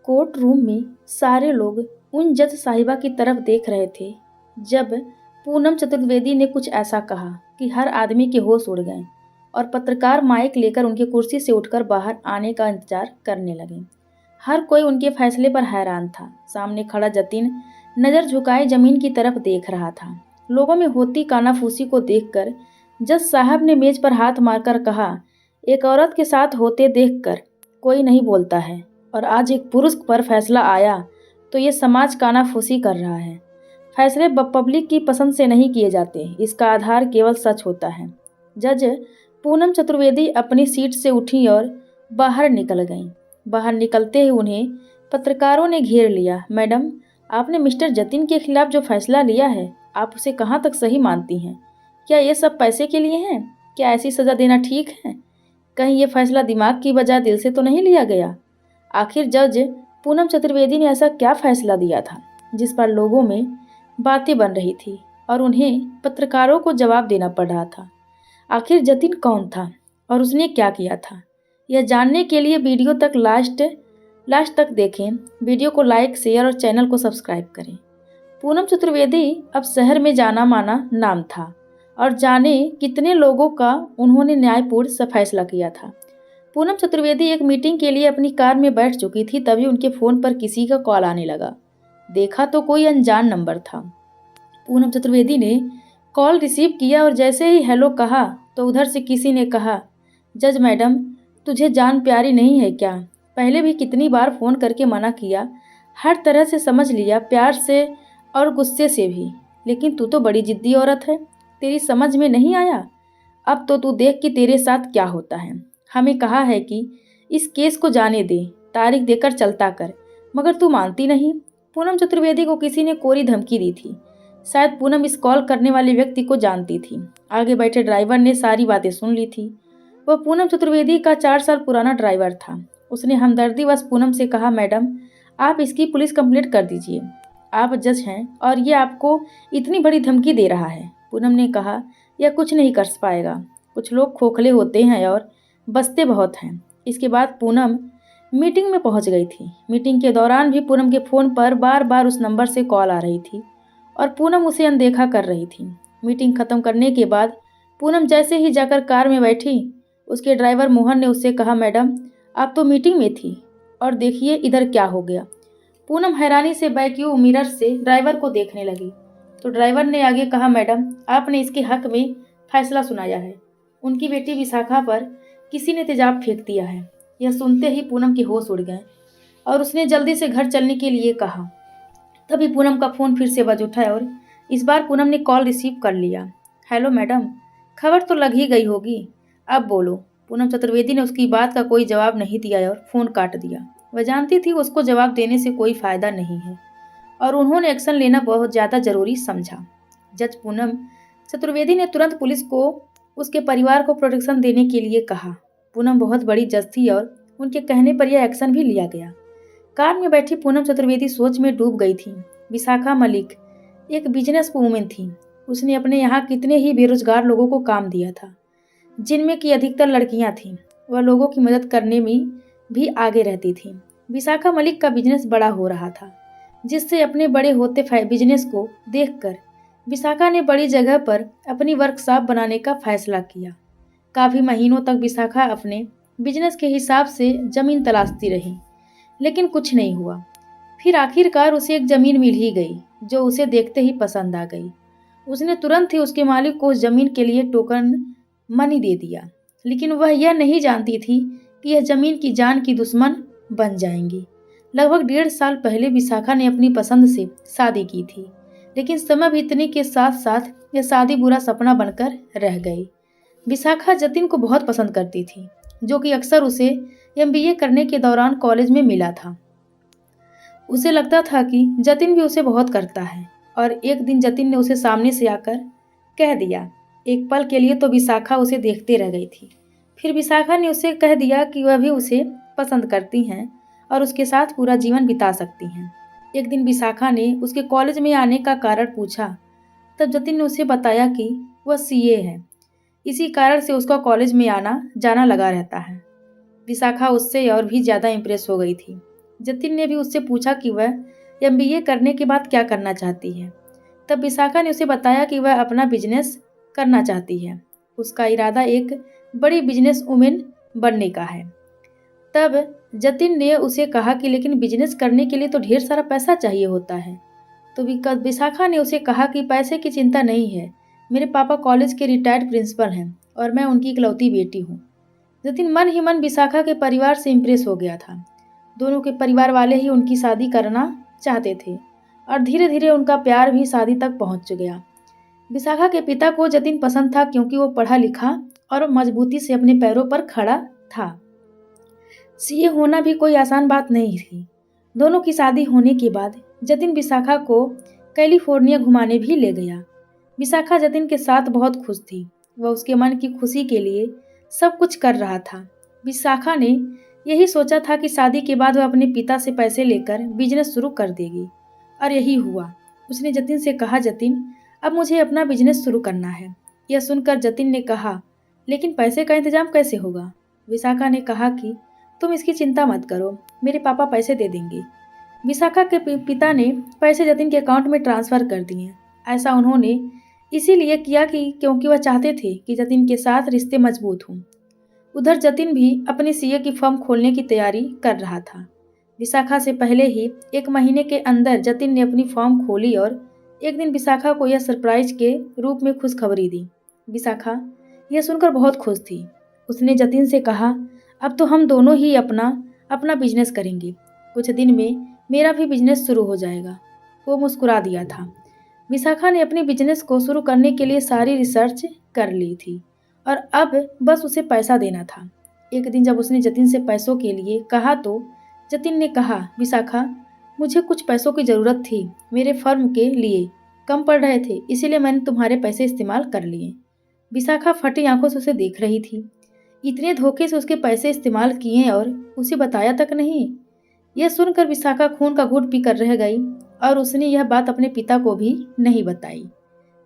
Court room में सारे लोग उन जज साहिबा की तरफ देख रहे थे जब पूनम चतुर्वेदी ने कुछ ऐसा कहा कि हर आदमी के होश उड़ गए और पत्रकार माइक लेकर उनकी कुर्सी से उठकर बाहर आने का इंतजार करने लगे। हर कोई उनके फैसले पर हैरान था। सामने खड़ा जतिन नज़र झुकाए जमीन की तरफ देख रहा था। लोगों में होती कानाफूसी को देखकर जज साहब ने मेज पर हाथ मारकर कहा, एक औरत के साथ होते देखकर कोई नहीं बोलता है और आज एक पुरुष पर फैसला आया तो ये समाज कानाफूसी कर रहा है। फैसले पब्लिक की पसंद से नहीं किए जाते, इसका आधार केवल सच होता है। जज पूनम चतुर्वेदी अपनी सीट से उठी और बाहर निकल गईं। बाहर निकलते ही उन्हें पत्रकारों ने घेर लिया। मैडम, आपने मिस्टर जतिन के खिलाफ जो फैसला लिया है, आप उसे कहाँ तक सही मानती हैं? क्या ये सब पैसे के लिए हैं? क्या ऐसी सज़ा देना ठीक है? कहीं ये फैसला दिमाग की बजाय दिल से तो नहीं लिया गया? आखिर जज पूनम चतुर्वेदी ने ऐसा क्या फैसला दिया था जिस पर लोगों में बातें बन रही थी और उन्हें पत्रकारों को जवाब देना पड़ रहा था? आखिर जतिन कौन था और उसने क्या किया था? यह जानने के लिए वीडियो तक लास्ट तक देखें। वीडियो को लाइक, शेयर और चैनल को सब्सक्राइब करें। पूनम चतुर्वेदी अब शहर में जाना माना नाम था और जाने कितने लोगों का उन्होंने न्यायपूर्ण सा फैसला किया था। पूनम चतुर्वेदी एक मीटिंग के लिए अपनी कार में बैठ चुकी थी, तभी उनके फ़ोन पर किसी का कॉल आने लगा। देखा तो कोई अनजान नंबर था। पूनम चतुर्वेदी ने कॉल रिसीव किया और जैसे ही हेलो कहा तो उधर से किसी ने कहा, जज मैडम, तुझे जान प्यारी नहीं है क्या? पहले भी कितनी बार फ़ोन करके मना किया, हर तरह से समझ लिया, प्यार से और गुस्से से भी, लेकिन तू तो बड़ी जिद्दी औरत है। तेरी समझ में नहीं आया? अब तो तू देख कि तेरे साथ क्या होता है। हमें कहा है कि इस केस को जाने दे, तारीख देकर चलता कर, मगर तू मानती नहीं। पूनम चतुर्वेदी को किसी ने कोरी धमकी दी थी। शायद पूनम इस कॉल करने वाले व्यक्ति को जानती थी। आगे बैठे ड्राइवर ने सारी बातें सुन ली थी। वह पूनम चतुर्वेदी का 4 साल पुराना ड्राइवर था। उसने हमदर्दीवश पूनम से कहा, मैडम, आप इसकी पुलिस कंप्लेंट कर दीजिए। आप जज हैं और ये आपको इतनी बड़ी धमकी दे रहा है। पूनम ने कहा, यह कुछ नहीं कर पाएगा। कुछ लोग खोखले होते हैं और बसते बहुत हैं। इसके बाद पूनम मीटिंग में पहुंच गई थी। मीटिंग के दौरान भी पूनम के फ़ोन पर बार बार उस नंबर से कॉल आ रही थी और पूनम उसे अनदेखा कर रही थी। मीटिंग खत्म करने के बाद पूनम जैसे ही जाकर कार में बैठी, उसके ड्राइवर मोहन ने उससे कहा, मैडम, आप तो मीटिंग में थी और देखिए इधर क्या हो गया। पूनम हैरानी से बैकव्यू मिरर से ड्राइवर को देखने लगी तो ड्राइवर ने आगे कहा, मैडम, आपने इसके हक में फैसला सुनाया है। उनकी बेटी विशाखा पर किसी ने तेजाब फेंक दिया है। यह सुनते ही पूनम के होश उड़ गए और उसने जल्दी से घर चलने के लिए कहा। तभी पूनम का फ़ोन फिर से बज उठा और इस बार पूनम ने कॉल रिसीव कर लिया। हेलो मैडम, खबर तो लग ही गई होगी, अब बोलो। पूनम चतुर्वेदी ने उसकी बात का कोई जवाब नहीं दिया और फ़ोन काट दिया। वह जानती थी उसको जवाब देने से कोई फ़ायदा नहीं है और उन्होंने एक्शन लेना बहुत ज़्यादा ज़रूरी समझा। जज पूनम चतुर्वेदी ने तुरंत पुलिस को उसके परिवार को प्रोटेक्शन देने के लिए कहा। पूनम बहुत बड़ी जज थी और उनके कहने पर यह एक्शन भी लिया गया। कार में बैठी पूनम चतुर्वेदी सोच में डूब गई थी। विशाखा मलिक एक बिजनेस वूमेन थी। उसने अपने यहाँ कितने ही बेरोजगार लोगों को काम दिया था, जिनमें की अधिकतर लड़कियाँ थीं। वह लोगों की मदद करने में भी आगे रहती थी। विशाखा मलिक का बिजनेस बड़ा हो रहा था, जिससे अपने बड़े होते बिजनेस को देखकर विशाखा ने बड़ी जगह पर अपनी वर्कशॉप बनाने का फैसला किया। काफ़ी महीनों तक विशाखा अपने बिजनेस के हिसाब से ज़मीन तलाशती रही, लेकिन कुछ नहीं हुआ। फिर आखिरकार उसे एक ज़मीन मिल ही गई जो उसे देखते ही पसंद आ गई। उसने तुरंत ही उसके मालिक को उस ज़मीन के लिए टोकन मनी दे दिया, लेकिन वह यह नहीं जानती थी कि यह ज़मीन की जान की दुश्मन बन जाएंगी। लगभग 1.5 साल पहले विशाखा ने अपनी पसंद से शादी की थी, लेकिन समय बीतने के साथ साथ यह शादी बुरा सपना बनकर रह गई। विशाखा जतिन को बहुत पसंद करती थी, जो कि अक्सर उसे MBA करने के दौरान कॉलेज में मिला था। उसे लगता था कि जतिन भी उसे बहुत करता है और एक दिन जतिन ने उसे सामने से आकर कह दिया। एक पल के लिए तो विशाखा उसे देखते रह गई थी। फिर विशाखा ने उसे कह दिया कि वह भी उसे पसंद करती हैं और उसके साथ पूरा जीवन बिता सकती हैं। एक दिन विशाखा ने उसके कॉलेज में आने का कारण पूछा, तब जतिन ने उसे बताया कि वह CA है। इसी कारण से उसका कॉलेज में आना जाना लगा रहता है। विशाखा उससे और भी ज़्यादा इम्प्रेस हो गई थी। जतिन ने भी उससे पूछा कि वह एमबीए करने के बाद क्या करना चाहती है। तब विशाखा ने उसे बताया कि वह अपना बिजनेस करना चाहती है। उसका इरादा एक बड़ी बिजनेस वुमेन बनने का है। तब जतिन ने उसे कहा कि लेकिन बिजनेस करने के लिए तो ढेर सारा पैसा चाहिए होता है। तो विशाखा ने उसे कहा कि पैसे की चिंता नहीं है, मेरे पापा कॉलेज के रिटायर्ड प्रिंसिपल हैं और मैं उनकी इकलौती बेटी हूँ। जतिन मन ही मन विशाखा के परिवार से इम्प्रेस हो गया था। दोनों के परिवार वाले ही उनकी शादी करना चाहते थे और धीरे धीरे उनका प्यार भी शादी तक पहुंच गया। विशाखा के पिता को जतिन पसंद था क्योंकि वो पढ़ा लिखा और मजबूती से अपने पैरों पर खड़ा था। सीए होना भी कोई आसान बात नहीं थी। दोनों की शादी होने के बाद जतिन विशाखा को कैलिफोर्निया घुमाने भी ले गया। विशाखा जतिन के साथ बहुत खुश थी। वह उसके मन की खुशी के लिए सब कुछ कर रहा था। विशाखा ने यही सोचा था कि शादी के बाद वह अपने पिता से पैसे लेकर बिजनेस शुरू कर देगी और यही हुआ। उसने जतिन से कहा, जतिन अब मुझे अपना बिजनेस शुरू करना है। यह सुनकर जतिन ने कहा, लेकिन पैसे का इंतजाम कैसे होगा? विशाखा ने कहा कि तुम इसकी चिंता मत करो, मेरे पापा पैसे दे देंगे। विशाखा के पिता ने पैसे जतिन के अकाउंट में ट्रांसफ़र कर दिए। ऐसा उन्होंने इसीलिए किया कि क्योंकि वह चाहते थे कि जतिन के साथ रिश्ते मजबूत हों। उधर जतिन भी अपनी सीए की फर्म खोलने की तैयारी कर रहा था। विशाखा से पहले ही 1 महीने के अंदर जतिन ने अपनी फर्म खोली और एक दिन विशाखा को यह सरप्राइज के रूप में खुशखबरी दी। विशाखा यह सुनकर बहुत खुश थी। उसने जतिन से कहा, अब तो हम दोनों ही अपना बिजनेस करेंगे। कुछ दिन में मेरा भी बिजनेस शुरू हो जाएगा। वो मुस्कुरा दिया था। विशाखा ने अपने बिजनेस को शुरू करने के लिए सारी रिसर्च कर ली थी और अब बस उसे पैसा देना था। एक दिन जब उसने जतिन से पैसों के लिए कहा तो जतिन ने कहा, विशाखा मुझे कुछ पैसों की ज़रूरत थी, मेरे फर्म के लिए कम पड़ रहे थे, इसीलिए मैंने तुम्हारे पैसे इस्तेमाल कर लिए। विशाखा फटी आंखों से उसे देख रही थी। इतने धोखे से उसके पैसे इस्तेमाल किए और उसे बताया तक नहीं। यह सुनकर विशाखा खून का घूंट पीकर रह गई और उसने यह बात अपने पिता को भी नहीं बताई।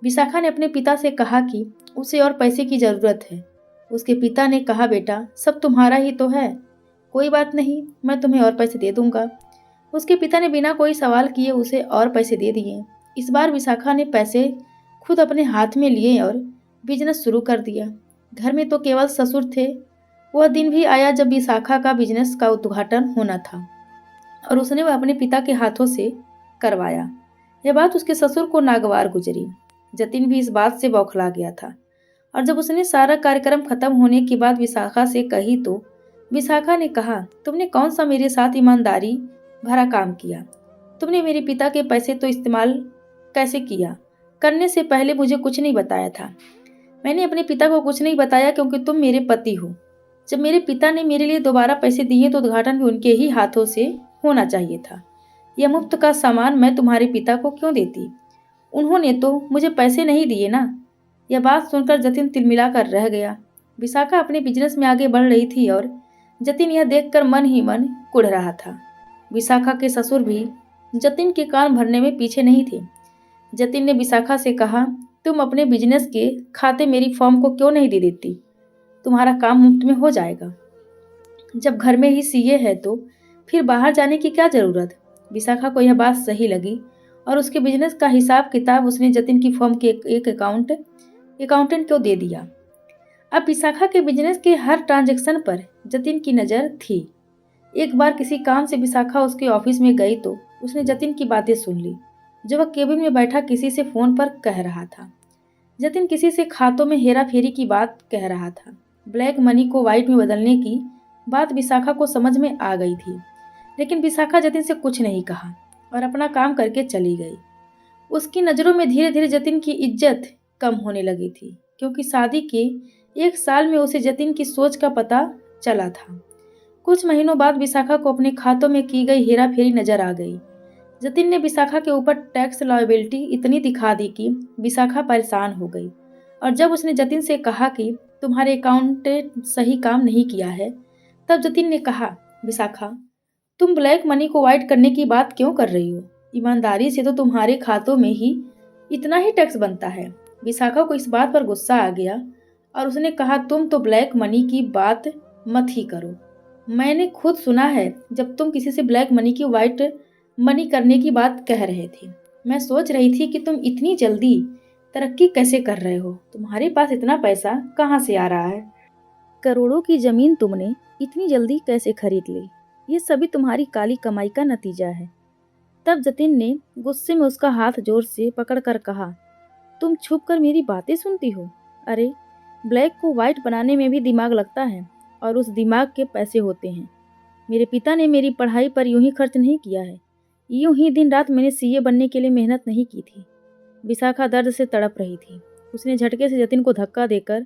विशाखा ने अपने पिता से कहा कि उसे और पैसे की ज़रूरत है। उसके पिता ने कहा, बेटा सब तुम्हारा ही तो है, कोई बात नहीं, मैं तुम्हें और पैसे दे दूंगा। उसके पिता ने बिना कोई सवाल किए उसे और पैसे दे दिए। इस बार विशाखा ने पैसे खुद अपने हाथ में लिए और बिजनेस शुरू कर दिया। घर में तो केवल ससुर थे। वह दिन भी आया जब विशाखा का बिजनेस का उद्घाटन होना था और उसने वह अपने पिता के हाथों से करवाया। यह बात उसके ससुर को नागवार गुजरी। जतिन भी इस बात से बौखला गया था और जब उसने सारा कार्यक्रम खत्म होने के बाद विशाखा से कही तो विशाखा ने कहा, तुमने कौन सा मेरे साथ ईमानदारी भरा काम किया? तुमने मेरे पिता के पैसे तो इस्तेमाल कैसे किया? करने से पहले मुझे कुछ नहीं बताया था। मैंने अपने पिता को कुछ नहीं बताया क्योंकि तुम मेरे पति हो। जब मेरे पिता ने मेरे लिए दोबारा पैसे दिए तो उद्घाटन भी उनके ही हाथों से होना चाहिए था। यह मुफ्त का सामान मैं तुम्हारे पिता को क्यों देती? उन्होंने तो मुझे पैसे नहीं दिए ना। यह बात सुनकर जतिन तिलमिला कर रह गया। विशाखा अपने बिजनेस में आगे बढ़ रही थी और जतिन यह देखकर मन ही मन कुढ़ रहा था। विशाखा के ससुर भी जतिन के कान भरने में पीछे नहीं थे। जतिन ने विशाखा से कहा, तुम अपने बिजनेस के खाते मेरी फर्म को क्यों नहीं दे देती? तुम्हारा काम मुफ्त में हो जाएगा। जब घर में ही सीए है तो फिर बाहर जाने की क्या ज़रूरत? विशाखा को यह बात सही लगी और उसके बिजनेस का हिसाब किताब उसने जतिन की फर्म के एक अकाउंटेंट को दे दिया। अब विशाखा के बिजनेस के हर ट्रांजैक्शन पर जतिन की नज़र थी। एक बार किसी काम से विशाखा उसके ऑफिस में गई तो उसने जतिन की बातें सुन ली, जो वह केबिन में बैठा किसी से फ़ोन पर कह रहा था। जतिन किसी से खातों में हेरा फेरी की बात कह रहा था। ब्लैक मनी को वाइट में बदलने की बात विशाखा को समझ में आ गई थी, लेकिन विशाखा जतिन से कुछ नहीं कहा और अपना काम करके चली गई। उसकी नज़रों में धीरे धीरे जतिन की इज्जत कम होने लगी थी, क्योंकि शादी के 1 साल में उसे जतिन की सोच का पता चला था। कुछ महीनों बाद विशाखा को अपने खातों में की गई हेरा फेरी नजर आ गई। जतिन ने विशाखा के ऊपर टैक्स लायबिलिटी इतनी दिखा दी कि विशाखा परेशान हो गई और जब उसने जतिन से कहा कि तुम्हारे अकाउंटेंट सही काम नहीं किया है, तब जतिन ने कहा, विशाखा तुम ब्लैक मनी को वाइट करने की बात क्यों कर रही हो? ईमानदारी से तो तुम्हारे खातों में ही इतना ही टैक्स बनता है। विशाखा को इस बात पर गुस्सा आ गया और उसने कहा, तुम तो ब्लैक मनी की बात मत ही करो। मैंने खुद सुना है जब तुम किसी से ब्लैक मनी की वाइट मनी करने की बात कह रहे थे। मैं सोच रही थी कि तुम इतनी जल्दी तरक्की कैसे कर रहे हो, तुम्हारे पास इतना पैसा कहाँ से आ रहा है। करोड़ों की जमीन तुमने इतनी जल्दी कैसे खरीद ली? ये सभी तुम्हारी काली कमाई का नतीजा है। तब जतिन ने गुस्से में उसका हाथ जोर से पकड़कर कहा, तुम छुप कर मेरी बातें सुनती हो? अरे, ब्लैक को व्हाइट बनाने में भी दिमाग लगता है और उस दिमाग के पैसे होते हैं। मेरे पिता ने मेरी पढ़ाई पर यूं ही खर्च नहीं किया है। यूं ही दिन रात मैंने सीए बनने के लिए मेहनत नहीं की थी। विशाखा दर्द से तड़प रही थी। उसने झटके से जतिन को धक्का देकर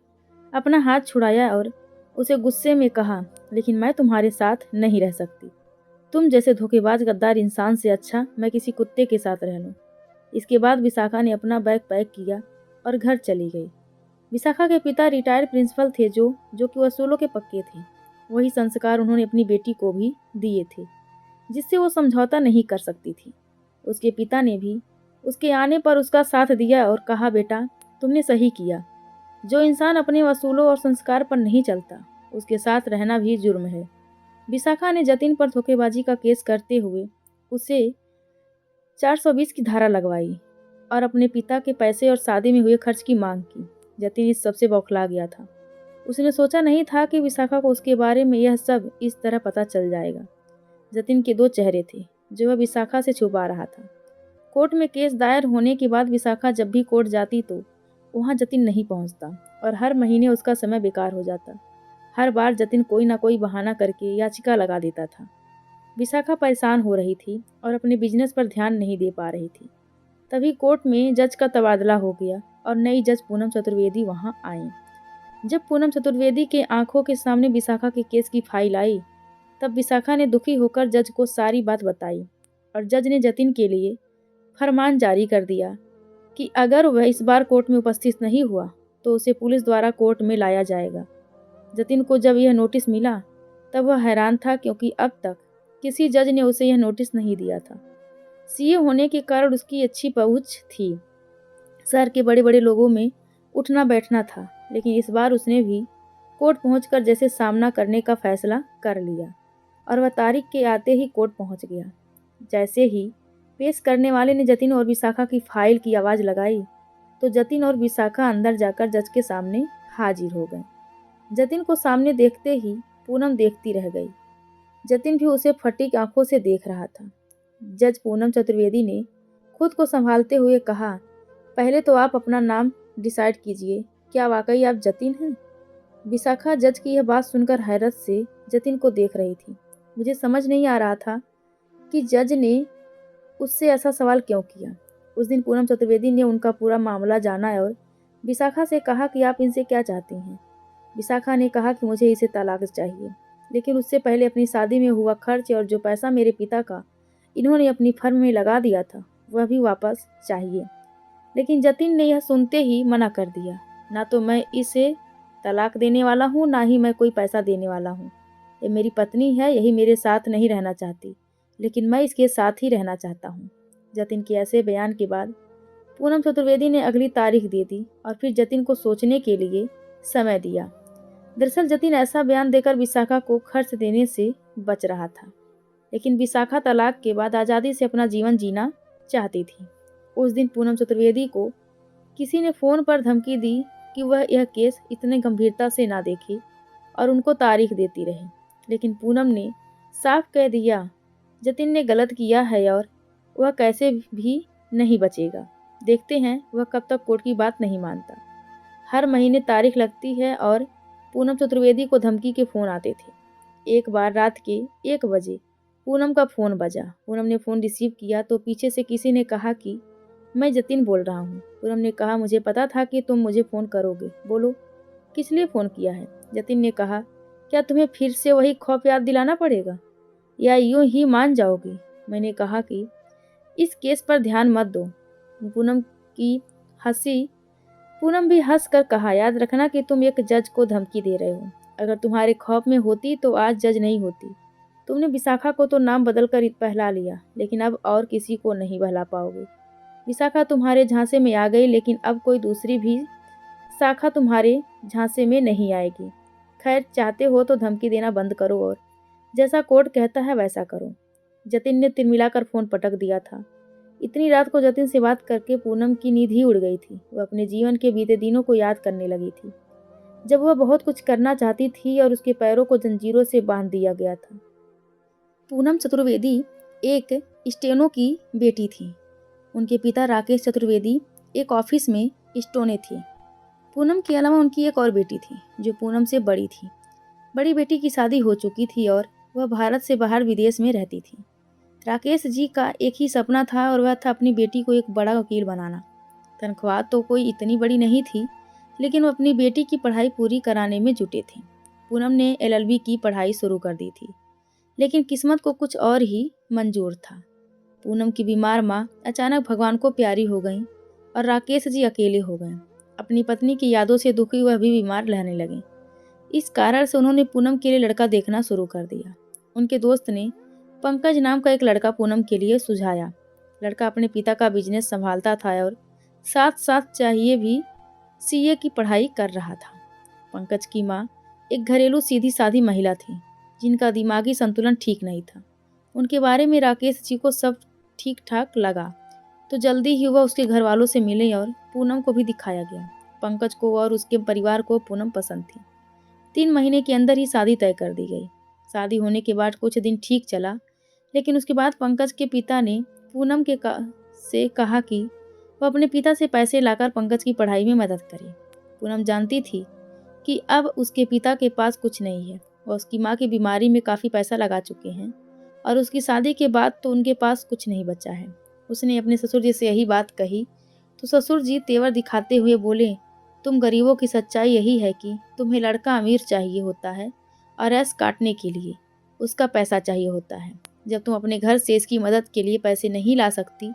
अपना हाथ छुड़ाया और उसे गुस्से में कहा, लेकिन मैं तुम्हारे साथ नहीं रह सकती। तुम जैसे धोखेबाज गद्दार इंसान से अच्छा मैं किसी कुत्ते के साथ रह लूं। इसके बाद विशाखा ने अपना बैग पैक किया और घर चली गई। विशाखा के पिता रिटायर्ड प्रिंसिपल थे जो कि वसूलों के पक्के थे। वही संस्कार उन्होंने अपनी बेटी को भी दिए थे, जिससे वो समझौता नहीं कर सकती थी। उसके पिता ने भी उसके आने पर उसका साथ दिया और कहा, बेटा तुमने सही किया। जो इंसान अपने वसूलों और संस्कार पर नहीं चलता, उसके साथ रहना भी जुर्म है। विशाखा ने जतिन पर धोखेबाजी का केस करते हुए उसे 420 की धारा लगवाई और अपने पिता के पैसे और शादी में हुए खर्च की मांग की। जतिन इस सबसे बौखला गया था। उसने सोचा नहीं था कि विशाखा को उसके बारे में यह सब इस तरह पता चल जाएगा। जतिन के दो चेहरे थे जो वह विशाखा से छुपा रहा था। कोर्ट में केस दायर होने के बाद विशाखा जब भी कोर्ट जाती तो वहां जतिन नहीं पहुंचता और हर महीने उसका समय बेकार हो जाता। हर बार जतिन कोई ना कोई बहाना करके याचिका लगा देता था। विशाखा परेशान हो रही थी और अपने बिजनेस पर ध्यान नहीं दे पा रही थी। तभी कोर्ट में जज का तबादला हो गया और नई जज पूनम चतुर्वेदी वहां आई। जब पूनम चतुर्वेदी के आंखों के सामने विशाखा के केस की फाइल आई, तब विशाखा ने दुखी होकर जज को सारी बात बताई और जज ने जतिन के लिए फरमान जारी कर दिया कि अगर वह इस बार कोर्ट में उपस्थित नहीं हुआ तो उसे पुलिस द्वारा कोर्ट में लाया जाएगा। जतिन को जब यह नोटिस मिला तब वह हैरान था, क्योंकि अब तक किसी जज ने उसे यह नोटिस नहीं दिया था। सीए होने के कारण उसकी अच्छी पहुंच थी, शहर के बड़े बड़े लोगों में उठना बैठना था, लेकिन इस बार उसने भी कोर्ट पहुंचकर जैसे सामना करने का फैसला कर लिया और वह तारीख के आते ही कोर्ट पहुंच गया। जैसे ही पेश करने वाले ने जतिन और विशाखा की फाइल की आवाज़ लगाई तो जतिन और विशाखा अंदर जाकर जज के सामने हाजिर हो गए। जतिन को सामने देखते ही पूनम देखती रह गई। जतिन भी उसे फटी आंखों से देख रहा था। जज पूनम चतुर्वेदी ने खुद को संभालते हुए कहा, पहले तो आप अपना नाम डिसाइड कीजिए, क्या वाकई आप जतिन हैं? विशाखा जज की यह बात सुनकर हैरत से जतिन को देख रही थी। मुझे समझ नहीं आ रहा था कि जज ने उससे ऐसा सवाल क्यों किया। उस दिन पूनम चतुर्वेदी ने उनका पूरा मामला जाना और विशाखा से कहा कि आप इनसे क्या चाहती हैं। विशाखा ने कहा कि मुझे इसे तलाक चाहिए, लेकिन उससे पहले अपनी शादी में हुआ खर्च और जो पैसा मेरे पिता का इन्होंने अपनी फर्म में लगा दिया था वह भी वापस चाहिए। लेकिन जतिन ने यह सुनते ही मना कर दिया, ना तो मैं इसे तलाक देने वाला हूँ, ना ही मैं कोई पैसा देने वाला हूँ। ये मेरी पत्नी है, यही मेरे साथ नहीं रहना चाहती, लेकिन मैं इसके साथ ही रहना चाहता हूँ। जतिन के ऐसे बयान के बाद पूनम चतुर्वेदी ने अगली तारीख दे दी और फिर जतिन को सोचने के लिए समय दिया। दरअसल जतिन ऐसा बयान देकर विशाखा को खर्च देने से बच रहा था, लेकिन विशाखा तलाक के बाद आज़ादी से अपना जीवन जीना चाहती थी। उस दिन पूनम चतुर्वेदी को किसी ने फ़ोन पर धमकी दी कि वह यह केस इतने गंभीरता से ना देखे और उनको तारीख देती रहे, लेकिन पूनम ने साफ कह दिया जतिन ने गलत किया है और वह कैसे भी नहीं बचेगा। देखते हैं वह कब तक कोर्ट की बात नहीं मानता। हर महीने तारीख लगती है और पूनम चतुर्वेदी को धमकी के फ़ोन आते थे। एक बार रात के 1 बजे पूनम का फ़ोन बजा। पूनम ने फ़ोन रिसीव किया तो पीछे से किसी ने कहा कि मैं जतिन बोल रहा हूँ। पूनम ने कहा, मुझे पता था कि तुम मुझे फ़ोन करोगे, बोलो किस लिए फ़ोन किया है? जतिन ने कहा, क्या तुम्हें फिर से वही खौफ याद दिलाना पड़ेगा या यूं ही मान जाओगी? मैंने कहा कि इस केस पर ध्यान मत दो। पूनम की हंसी पूनम भी हंस कर कहा, याद रखना कि तुम एक जज को धमकी दे रहे हो। अगर तुम्हारे खौफ में होती तो आज जज नहीं होती। तुमने विशाखा को तो नाम बदल कर बहला लिया, लेकिन अब और किसी को नहीं बहला पाओगे। विशाखा तुम्हारे झांसे में आ गई, लेकिन अब कोई दूसरी भी शाखा तुम्हारे झांसे में नहीं आएगी। खैर, चाहते हो तो धमकी देना बंद करो और जैसा कोर्ट कहता है वैसा करो। जतिन ने तिलमिलाकर फोन पटक दिया था। इतनी रात को जतिन से बात करके पूनम की नींद ही उड़ गई थी। वह अपने जीवन के बीते दिनों को याद करने लगी थी, जब वह बहुत कुछ करना चाहती थी और उसके पैरों को जंजीरों से बांध दिया गया था। पूनम चतुर्वेदी एक स्टेनो की बेटी थी। उनके पिता राकेश चतुर्वेदी एक ऑफिस में स्टोने थे। पूनम के अलावा उनकी एक और बेटी थी जो पूनम से बड़ी थी। बड़ी बेटी की शादी हो चुकी थी और वह भारत से बाहर विदेश में रहती थी। राकेश जी का एक ही सपना था और वह था अपनी बेटी को एक बड़ा वकील बनाना। तनख्वाह तो कोई इतनी बड़ी नहीं थी, लेकिन वो अपनी बेटी की पढ़ाई पूरी कराने में जुटे थे। पूनम ने एलएलबी की पढ़ाई शुरू कर दी थी, लेकिन किस्मत को कुछ और ही मंजूर था। पूनम की बीमार माँ अचानक भगवान को प्यारी हो गईं और राकेश जी अकेले हो गए। अपनी पत्नी की यादों से दुखी वह भी बीमार रहने लगे। इस कारण से उन्होंने पूनम के लिए लड़का देखना शुरू कर दिया। उनके दोस्त ने पंकज नाम का एक लड़का पूनम के लिए सुझाया। लड़का अपने पिता का बिजनेस संभालता था और साथ साथ चाहिए भी सीए की पढ़ाई कर रहा था। पंकज की माँ एक घरेलू सीधी साधी महिला थी, जिनका दिमागी संतुलन ठीक नहीं था। उनके बारे में राकेश जी को सब ठीक ठाक लगा, तो जल्दी ही वह उसके घर वालों से मिले और पूनम को भी दिखाया गया। पंकज को और उसके परिवार को पूनम पसंद थी। 3 महीने के अंदर ही शादी तय कर दी गई। शादी होने के बाद कुछ दिन ठीक चला, लेकिन उसके बाद पंकज के पिता ने पूनम से कहा कि वह अपने पिता से पैसे लाकर पंकज की पढ़ाई में मदद करे। पूनम जानती थी कि अब उसके पिता के पास कुछ नहीं है। वह उसकी माँ की बीमारी में काफ़ी पैसा लगा चुके हैं और उसकी शादी के बाद तो उनके पास कुछ नहीं बचा है। उसने अपने ससुर जी से यही बात कही तो ससुर जी तेवर दिखाते हुए बोले, तुम गरीबों की सच्चाई यही है कि तुम्हें लड़का अमीर चाहिए होता है और ऐश काटने के लिए उसका पैसा चाहिए होता है। जब तुम अपने घर से इसकी मदद के लिए पैसे नहीं ला सकती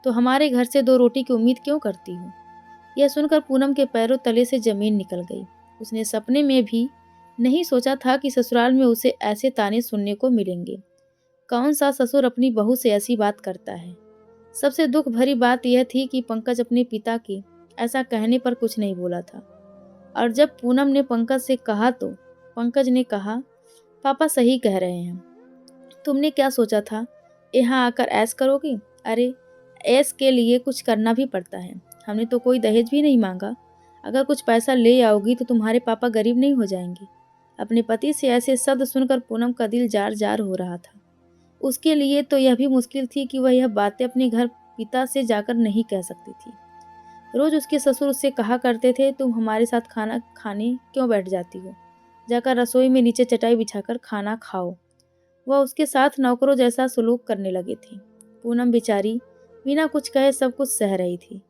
तो हमारे घर से 2 रोटी की उम्मीद क्यों करती हो। यह सुनकर पूनम के पैरों तले से जमीन निकल गई। उसने सपने में भी नहीं सोचा था कि ससुराल में उसे ऐसे ताने सुनने को मिलेंगे। कौन सा ससुर अपनी बहू से ऐसी बात करता है। सबसे दुख भरी बात यह थी कि पंकज अपने पिता के ऐसा कहने पर कुछ नहीं बोला था, और जब पूनम ने पंकज से कहा तो पंकज ने कहा, पापा सही कह रहे हैं। तुमने क्या सोचा था, यहाँ आकर ऐश करोगी? अरे ऐश के लिए कुछ करना भी पड़ता है। हमने तो कोई दहेज भी नहीं मांगा। अगर कुछ पैसा ले आओगी तो तुम्हारे पापा गरीब नहीं हो जाएंगे। अपने पति से ऐसे शब्द सुनकर पूनम का दिल जार जार हो रहा था। उसके लिए तो यह भी मुश्किल थी कि वह यह बातें अपने घर पिता से जाकर नहीं कह सकती थी। रोज उसके ससुर उससे कहा करते थे, तुम हमारे साथ खाना खाने क्यों बैठ जाती हो, जाकर रसोई में नीचे चटाई बिछाकर खाना खाओ। वह उसके साथ नौकरों जैसा सलूक करने लगे थे। पूनम बेचारी बिना कुछ कहे सब कुछ सह रही थी।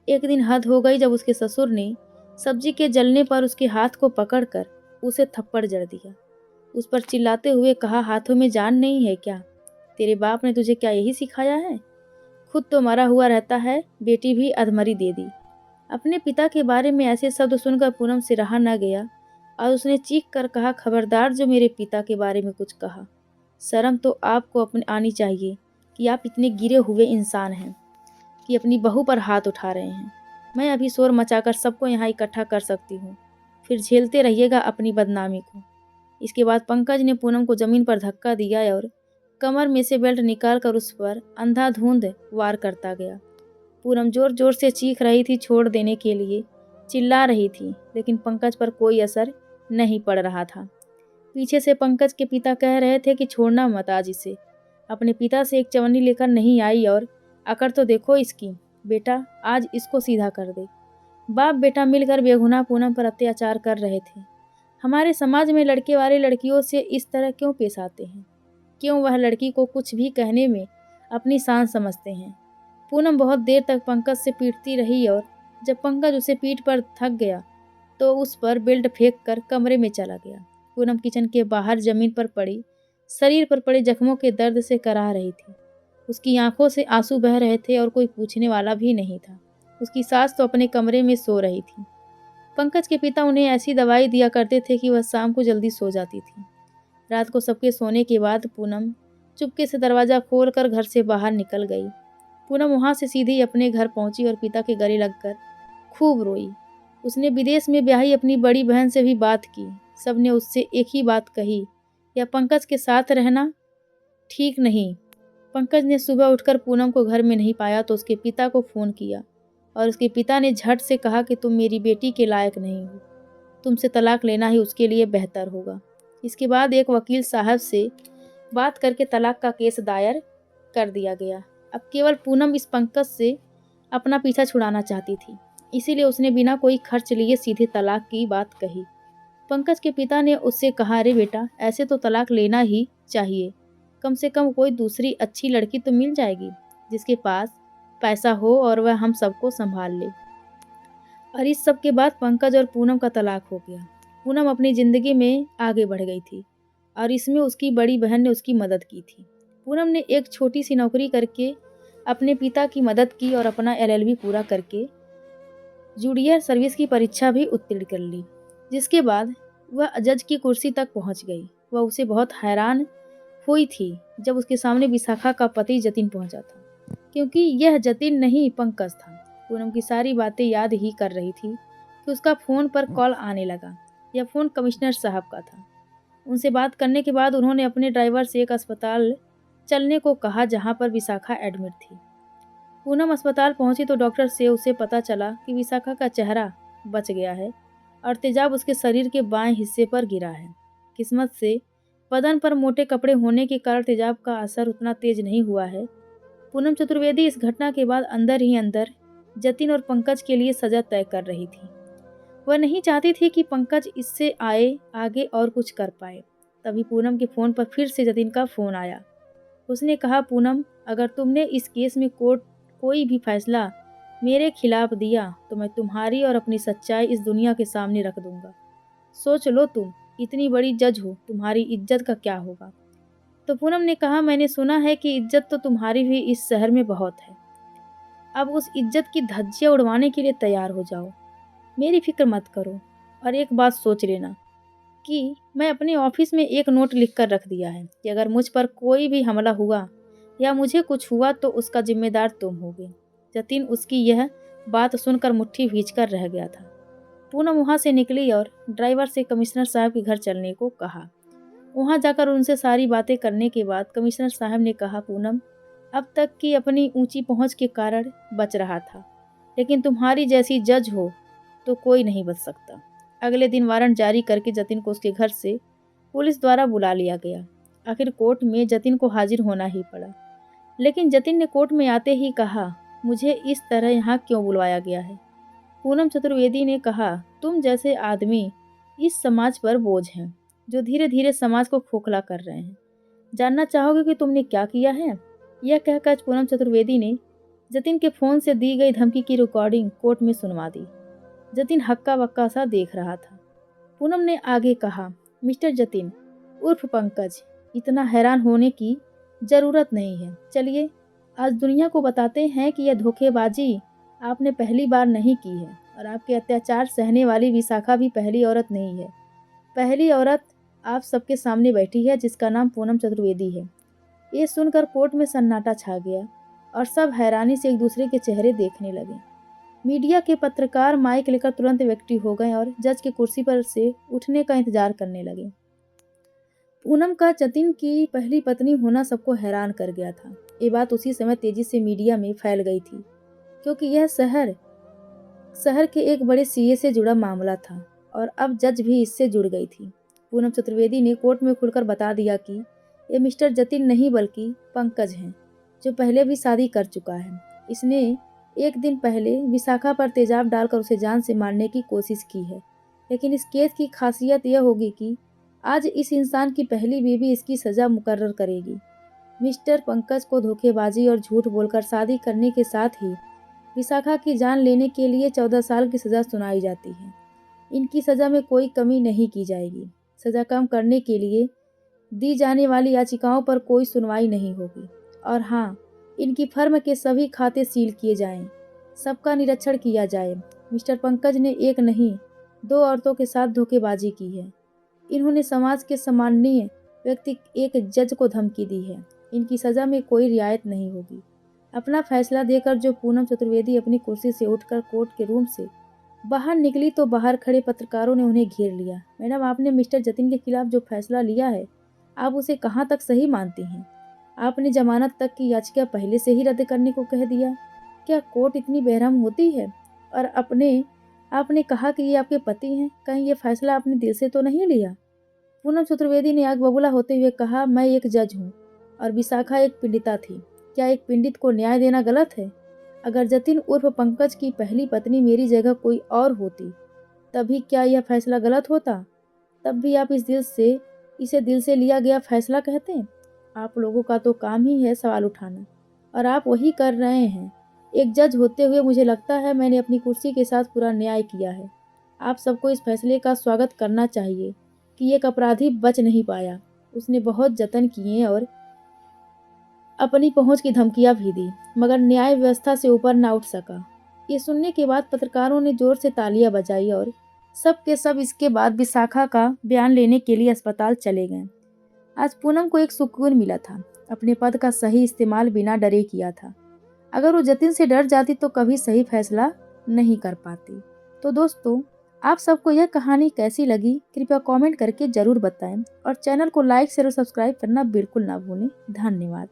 एक दिन हद हो गई जब उसके ससुर ने सब्जी के जलने पर उसके हाथ को पकड़कर उसे थप्पड़ जड़ दिया। उस पर चिल्लाते हुए कहा, हाथों में जान नहीं है क्या? तेरे बाप ने तुझे क्या यही सिखाया है? खुद तो मरा हुआ रहता है, बेटी भी अधमरी दे दी। अपने पिता के बारे में ऐसे शब्द सुनकर पूनम से रहा न गया और उसने चीख कर कहा, खबरदार जो मेरे पिता के बारे में कुछ कहा। शर्म तो आपको अपने आनी चाहिए कि आप इतने गिरे हुए इंसान हैं कि अपनी बहू पर हाथ उठा रहे हैं। मैं अभी शोर मचाकर सबको यहाँ इकट्ठा कर सकती हूँ, फिर झेलते रहिएगा अपनी बदनामी को। इसके बाद पंकज ने पूनम को जमीन पर धक्का दिया और कमर में से बेल्ट निकालकर उस पर अंधाधुंध वार करता गया। पूनम जोर जोर से चीख रही थी, छोड़ देने के लिए चिल्ला रही थी, लेकिन पंकज पर कोई असर नहीं पड़ रहा था। पीछे से पंकज के पिता कह रहे थे कि छोड़ना मत आज इसे। अपने पिता से एक चवन्नी लेकर नहीं आई और अकड़ तो देखो इसकी, बेटा आज इसको सीधा कर दे। बाप बेटा मिलकर बेगुनाह पूनम पर अत्याचार कर रहे थे। हमारे समाज में लड़के वाले लड़कियों से इस तरह क्यों पेश आते हैं? क्यों वह लड़की को कुछ भी कहने में अपनी शान समझते हैं? पूनम बहुत देर तक पंकज से पीटती रही और जब पंकज उसे पीठ पर थक गया तो उस पर बेल्ट फेंक कर कमरे में चला गया। पूनम किचन के बाहर जमीन पर पड़ी शरीर पर पड़े जख्मों के दर्द से कराह रही थी। उसकी आंखों से आंसू बह रहे थे और कोई पूछने वाला भी नहीं था। उसकी सास तो अपने कमरे में सो रही थी। पंकज के पिता उन्हें ऐसी दवाई दिया करते थे कि वह शाम को जल्दी सो जाती थी। रात को सबके सोने के बाद पूनम चुपके से दरवाज़ा खोलकर घर से बाहर निकल गई। पूनम वहाँ से सीधे अपने घर पहुंची और पिता के गले लगकर खूब रोई। उसने विदेश में ब्याही अपनी बड़ी बहन से भी बात की। सबने उससे एक ही बात कही, या पंकज के साथ रहना ठीक नहीं। पंकज ने सुबह उठकर पूनम को घर में नहीं पाया तो उसके पिता को फ़ोन किया और उसके पिता ने झट से कहा कि तुम मेरी बेटी के लायक नहीं हो, तुमसे तलाक लेना ही उसके लिए बेहतर होगा। इसके बाद एक वकील साहब से बात करके तलाक का केस दायर कर दिया गया। अब केवल पूनम इस पंकज से अपना पीछा छुड़ाना चाहती थी, इसीलिए उसने बिना कोई खर्च लिए सीधे तलाक की बात कही। पंकज के पिता ने उससे कहा, अरे बेटा, ऐसे तो तलाक लेना ही चाहिए, कम से कम कोई दूसरी अच्छी लड़की तो मिल जाएगी जिसके पास पैसा हो और वह हम सबको संभाल ले। और इस सब के बाद पंकज और पूनम का तलाक हो गया। पूनम अपनी ज़िंदगी में आगे बढ़ गई थी और इसमें उसकी बड़ी बहन ने उसकी मदद की थी। पूनम ने एक छोटी सी नौकरी करके अपने पिता की मदद की और अपना LLB पूरा करके जूनियर सर्विस की परीक्षा भी उत्तीर्ण कर ली, जिसके बाद वह जज की कुर्सी तक पहुंच गई। वह उसे बहुत हैरान हुई थी जब उसके सामने विशाखा का पति जतिन पहुंचा था, क्योंकि यह जतिन नहीं पंकज था। पूनम की सारी बातें याद ही कर रही थी कि उसका फ़ोन पर कॉल आने लगा। यह फ़ोन कमिश्नर साहब का था। उनसे बात करने के बाद उन्होंने अपने ड्राइवर से एक अस्पताल चलने को कहा जहां पर विशाखा एडमिट थी। पूनम अस्पताल पहुंची तो डॉक्टर से उसे पता चला कि विशाखा का चेहरा बच गया है और तेजाब उसके शरीर के बाएं हिस्से पर गिरा है। किस्मत से बदन पर मोटे कपड़े होने के कारण तेजाब का असर उतना तेज नहीं हुआ है। पूनम चतुर्वेदी इस घटना के बाद अंदर ही अंदर जतिन और पंकज के लिए सजा तय कर रही थी। वह नहीं चाहती थी कि पंकज इससे आगे और कुछ कर पाए। तभी पूनम के फ़ोन पर फिर से जतिन का फ़ोन आया। उसने कहा, पूनम, अगर तुमने इस केस में कोर्ट कोई भी फैसला मेरे खिलाफ दिया तो मैं तुम्हारी और अपनी सच्चाई इस दुनिया के सामने रख दूंगा। सोच लो, तुम इतनी बड़ी जज हो, तुम्हारी इज्जत का क्या होगा। तो पूनम ने कहा, मैंने सुना है कि इज्जत तो तुम्हारी भी इस शहर में बहुत है। अब उस इज्जत की धज्जियां उड़वाने के लिए तैयार हो जाओ। मेरी फिक्र मत करो और एक बात सोच लेना कि मैं अपने ऑफिस में एक नोट लिख कर रख दिया है कि अगर मुझ पर कोई भी हमला हुआ या मुझे कुछ हुआ तो उसका जिम्मेदार तुम होगे। जतिन उसकी यह बात सुनकर मुट्ठी भींच कर रह गया था। पूनम वहाँ से निकली और ड्राइवर से कमिश्नर साहब के घर चलने को कहा। वहाँ जाकर उनसे सारी बातें करने के बाद कमिश्नर साहब ने कहा, पूनम अब तक की अपनी ऊंची पहुँच के कारण बच रहा था, लेकिन तुम्हारी जैसी जज हो तो कोई नहीं बच सकता। अगले दिन वारंट जारी करके जतिन को उसके घर से पुलिस द्वारा बुला लिया गया। आखिर कोर्ट में जतिन को हाजिर होना ही पड़ा, लेकिन जतिन ने कोर्ट में आते ही कहा, मुझे इस तरह यहाँ क्यों बुलवाया गया है। पूनम चतुर्वेदी ने कहा, तुम जैसे आदमी इस समाज पर बोझ हैं, जो धीरे धीरे समाज को खोखला कर रहे हैं। जानना चाहोगे कि तुमने क्या किया है। यह कहकर पूनम चतुर्वेदी ने जतिन के फ़ोन से दी गई धमकी की रिकॉर्डिंग कोर्ट में सुनवा दी। जतिन हक्का बक्का सा देख रहा था। पूनम ने आगे कहा, मिस्टर जतिन उर्फ पंकज, इतना हैरान होने की ज़रूरत नहीं है। चलिए आज दुनिया को बताते हैं कि यह धोखेबाजी आपने पहली बार नहीं की है और आपके अत्याचार सहने वाली विशाखा भी पहली औरत नहीं है। पहली औरत आप सबके सामने बैठी है जिसका नाम पूनम चतुर्वेदी है। ये सुनकर कोर्ट में सन्नाटा छा गया और सब हैरानी से एक दूसरे के चेहरे देखने लगे। मीडिया के पत्रकार माइक लेकर तुरंत एक्टिव हो गए और जज की कुर्सी पर से उठने का इंतजार करने लगे। पूनम का जतिन की पहली पत्नी होना सबको हैरान कर गया था। ये बात उसी समय तेजी से मीडिया में फैल गई थी, क्योंकि यह शहर के एक बड़े सीए से जुड़ा मामला था और अब जज भी इससे जुड़ गई थी। पूनम चतुर्वेदी ने कोर्ट में खुलकर बता दिया कि ये मिस्टर जतिन नहीं बल्कि पंकज हैं, जो पहले भी शादी कर चुका है। इसने एक दिन पहले विशाखा पर तेजाब डालकर उसे जान से मारने की कोशिश की है, लेकिन इस केस की खासियत यह होगी कि आज इस इंसान की पहली बीवी इसकी सज़ा मुकर्रर करेगी। मिस्टर पंकज को धोखेबाजी और झूठ बोलकर शादी करने के साथ ही विशाखा की जान लेने के लिए 14 साल की सज़ा सुनाई जाती है। इनकी सज़ा में कोई कमी नहीं की जाएगी। सज़ा कम करने के लिए दी जाने वाली याचिकाओं पर कोई सुनवाई नहीं होगी। और हाँ, इनकी फर्म के सभी खाते सील किए जाएं, सबका निरीक्षण किया जाए। मिस्टर पंकज ने एक नहीं 2 औरतों के साथ धोखेबाजी की है। इन्होंने समाज के सम्माननीय व्यक्ति एक जज को धमकी दी है। इनकी सज़ा में कोई रियायत नहीं होगी। अपना फैसला देकर जो पूनम चतुर्वेदी अपनी कुर्सी से उठकर कोर्ट के रूम से बाहर निकली तो बाहर खड़े पत्रकारों ने उन्हें घेर लिया। मैडम, आपने मिस्टर जतिन के खिलाफ जो फैसला लिया है आप उसे कहाँ तक सही मानती हैं? आपने जमानत तक की याचिका पहले से ही रद्द करने को कह दिया। क्या कोर्ट इतनी बेरहम होती है? और आपने कहा कि ये आपके पति हैं, कहीं ये फैसला आपने दिल से तो नहीं लिया? पूनम चतुर्वेदी ने आग बबूला होते हुए कहा, मैं एक जज हूँ और विशाखा एक पीड़िता थी। क्या एक पीड़ित को न्याय देना गलत है? अगर जतिन उर्फ पंकज की पहली पत्नी मेरी जगह कोई और होती, तभी क्या यह फैसला गलत होता? तब भी आप इसे दिल से लिया गया फैसला कहते हैं? आप लोगों का तो काम ही है सवाल उठाना, और आप वही कर रहे हैं। एक जज होते हुए मुझे लगता है मैंने अपनी कुर्सी के साथ पूरा न्याय किया है। आप सबको इस फैसले का स्वागत करना चाहिए कि एक अपराधी बच नहीं पाया। उसने बहुत जतन किए और अपनी पहुंच की धमकियां भी दी, मगर न्याय व्यवस्था से ऊपर ना उठ सका। ये सुनने के बाद पत्रकारों ने जोर से तालियां बजाई और सब के सब इसके बाद विशाखा का बयान लेने के लिए अस्पताल चले गए। आज पूनम को एक सुकून मिला था। अपने पद का सही इस्तेमाल बिना डरे किया था। अगर वो जतिन से डर जाती तो कभी सही फैसला नहीं कर पाती। तो दोस्तों, आप सबको यह कहानी कैसी लगी कृपया कमेंट करके जरूर बताएं और चैनल को लाइक शेयर और सब्सक्राइब करना बिल्कुल ना भूलें। धन्यवाद।